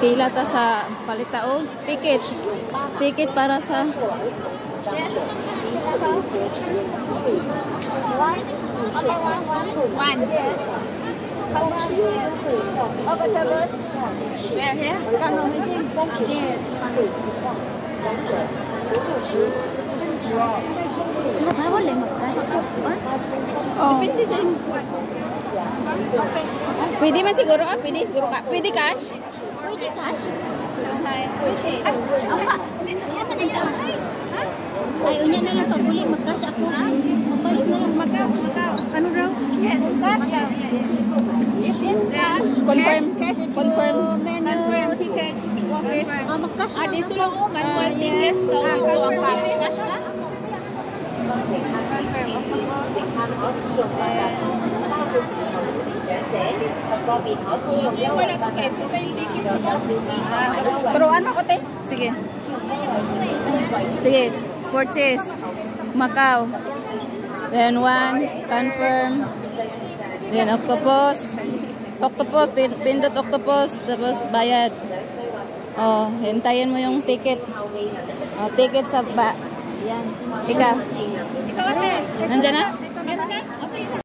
Pila ta sa palitaog ticket. Ticket para sa One. Over the bus. Where here? Wala mag-cash to. Depende sa inyo. Pwede man siguro pwede siguro ka. Pwede cash? Pwede cash? Pwede. Ay, unya na lang paguli, mag-cash ako. Magbalik na lang. Magkaw. Ano daw? Yes, cash. If it's cash. Confirm. Confirm. Menu, tickets, office. Mag-cash na. Dito lang o, manual ticket. So, ito ang cash ka? Yung wala ticket, ito yung ticket sa bus. Turuan mo ko, te. Sige. Sige. Purchase. Macau. Then one. Confirm. Then octopus. Octopus. Pindot octopus. Tapos bayad. Oh, hintayin mo yung ticket. Oh, ticket sa ba. Yan. Ikaw. Ikaw ate. Nandiyan na? Meron na? Okay.